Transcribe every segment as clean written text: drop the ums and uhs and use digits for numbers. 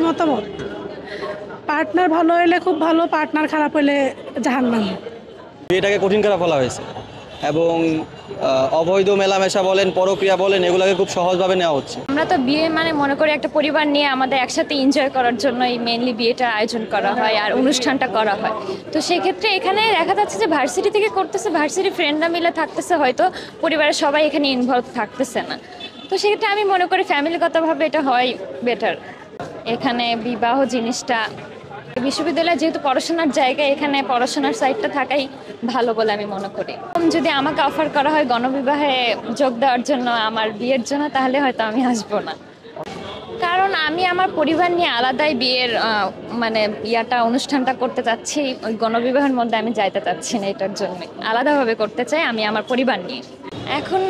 মতামত? পার্টনার ভালো হলে খুব ভালো, পার্টনার খারাপ হলে জাহান্নাম। বিয়েটাকে কঠিন করে ফেলা হয়েছে এবং অবৈধ মেলামেশা বলেন, পরক্রিয়া বলেন, এগুলোকে খুব সহজভাবে নেওয়া হচ্ছে। আমরা তো বিয়ে মানে মনে করি একটা পরিবার নিয়ে আমাদের একসাথে এনজয় করার জন্যই মেইনলি বিয়েটা আয়োজন করা হয় আর অনুষ্ঠানটা করা হয়। তো সেক্ষেত্রে এখানে দেখা যাচ্ছে যে ভার্সিটি থেকে করতেছে, ভার্সিটি ফ্রেন্ডরা মিলে থাকতেছে, হয়তো পরিবারের সবাই এখানে ইনভলভ থাকতেছে না। তো সেক্ষেত্রে আমি মনে করি ফ্যামিলিগতভাবে এটা হয় বেটার। এখানে বিবাহ জিনিসটা বিশ্ববিদ্যালয় যেহেতু পড়াশোনার জায়গা, এখানে পড়াশোনার সাইডটা থাকাই ভালো বলে আমি মনে করি। যদি আমাকে অফার করা হয় গণবিবাহে যোগ দেওয়ার জন্য, আমার বিয়ের জন্য, তাহলে হয়তো আমি আসবো না। কারণ আমি আমার পরিবার নিয়ে আলাদাই বিয়ের মানে অনুষ্ঠানটা করতে চাচ্ছি। ওই গণবিবাহের মধ্যে আমি যাইতে চাচ্ছি না, এটার জন্য আলাদাভাবে করতে চাই আমি আমার পরিবার নিয়ে। এখন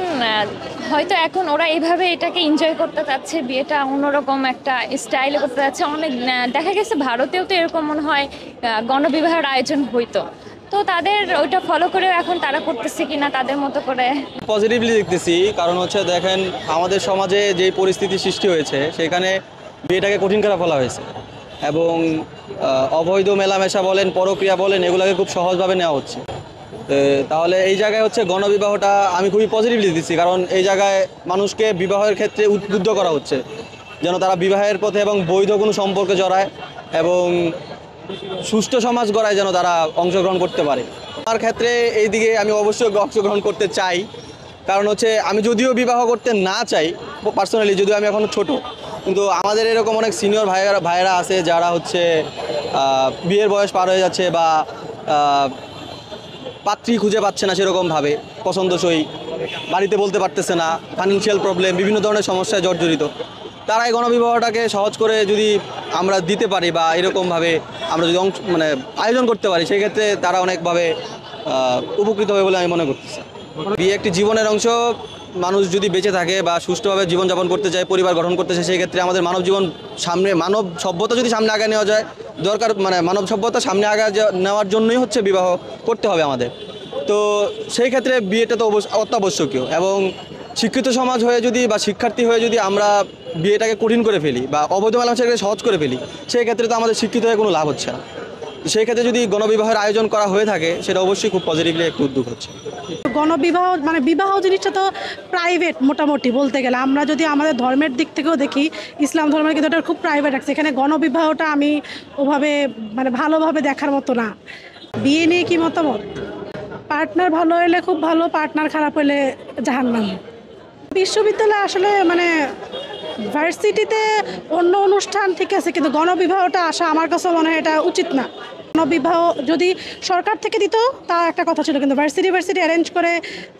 হয়তো এখন ওরা এইভাবে এটাকে এনজয় করতে চাচ্ছে, বিয়েটা অন্যরকম একটা স্টাইলে করতে চাচ্ছে। অনেক দেখা গেছে ভারতেও তো এরকম মনে হয় গণবিবাহের আয়োজন হইতো, তো তাদের ওইটা ফলো করেও এখন তারা করতেছে কিনা তাদের মতো করে। পজিটিভলি দেখতেছি, কারণ হচ্ছে দেখেন আমাদের সমাজে যে পরিস্থিতি সৃষ্টি হয়েছে সেখানে বিয়েটাকে কঠিন করে ফেলা হয়েছে এবং অবৈধ মেলামেশা বলেন, পরক্রিয়া বলেন, এগুলোকে খুব সহজভাবে নেওয়া হচ্ছে। তাহলে এই জায়গায় হচ্ছে গণবিবাহটা আমি খুবই পজিটিভলি দিচ্ছি, কারণ এই জায়গায় মানুষকে বিবাহের ক্ষেত্রে উদ্বুদ্ধ করা হচ্ছে যেন তারা বিবাহের পথে এবং বৈধ কোনো সম্পর্কে জড়ায় এবং সুষ্ঠু সমাজ গড়ায় যেন তারা অংশগ্রহণ করতে পারে। আমার ক্ষেত্রে এই দিকে আমি অবশ্যই অংশগ্রহণ করতে চাই, কারণ হচ্ছে আমি যদিও বিবাহ করতে না চাই পার্সোনালি, যদিও আমি এখনও ছোট, কিন্তু আমাদের এরকম অনেক সিনিয়র ভাইয়েরা আছে যারা হচ্ছে বিয়ের বয়স পার হয়ে যাচ্ছে বা পাত্রী খুঁজে পাচ্ছে না সেরকমভাবে পছন্দসই, বাড়িতে বলতে পারতেছে না, ফাইন্যান্সিয়াল প্রবলেম, বিভিন্ন ধরনের সমস্যায় জর্জরিত। তারা এই গণবিবাহটাকে সহজ করে যদি আমরা দিতে পারি বা এরকমভাবে আমরা যদি মানে আয়োজন করতে পারি, সেক্ষেত্রে তারা অনেকভাবে উপকৃত হবে বলে আমি মনে করতেছি। বিয়ে একটি জীবনের অংশ। মানুষ যদি বেঁচে থাকে বা সুষ্ঠুভাবে জীবনযাপন করতে চায়, পরিবার গঠন করতে চায়, সেই ক্ষেত্রে আমাদের মানব জীবন সামনে, মানব সভ্যতা যদি সামনে আগে নেওয়া যায়, দরকার মানে মানব সভ্যতা সামনে আগে নেওয়ার জন্যই হচ্ছে বিবাহ করতে হবে আমাদের। তো সেই ক্ষেত্রে বিয়েটা তো অত্যাবশ্যকীয় এবং শিক্ষিত সমাজ হয়ে যদি বা শিক্ষার্থী হয়ে যদি আমরা বিয়েটাকে কঠিন করে ফেলি বা অবৈধ মেলামেশাকে সহজ করে ফেলি, সেই ক্ষেত্রে তো আমাদের শিক্ষিত হয়ে কোনো লাভ হচ্ছে না। সেই ক্ষেত্রে যদি গণবিবাহের আয়োজন করা হয়ে থাকে, সেটা অবশ্যই খুব পজিটিভলি একটু উদ্যোগ হচ্ছে। গণবিবাহ মানে বিবাহ জিনিসটা তো প্রাইভেট মোটামুটি বলতে গেলে। আমরা যদি আমাদের ধর্মের দিক থেকেও দেখি, ইসলাম ধর্মের কিন্তু এটা খুব প্রাইভেট আছে। এখানে গণবিবাহটা আমি ওভাবে মানে ভালোভাবে দেখার মতো না। বিয়ে নিয়ে কি মতামত? পার্টনার ভালো হলে খুব ভালো, পার্টনার খারাপ হলে জাহান্নাম। বিশ্ববিদ্যালয়ে আসলে মানে ভার্সিটিতে অন্য অনুষ্ঠান ঠিক আছে, কিন্তু গণবিবাহটা আসা আমার কাছে মনে হয় এটা উচিত না। গণবিবাহ যদি সরকার থেকে দিত তা একটা কথা ছিল, কিন্তু ভার্সিটি অ্যারেঞ্জ করে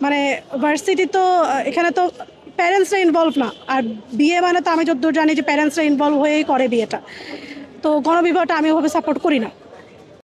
মানে ভার্সিটি তো এখানে তো প্যারেন্টসরা ইনভলভ না। আর বিয়ে মানে তো আমি যতদূর জানি যে প্যারেন্টসরা ইনভলভ হয়েই করে বিয়েটা। তো গণবিবাহটা আমি ওভাবে সাপোর্ট করি না।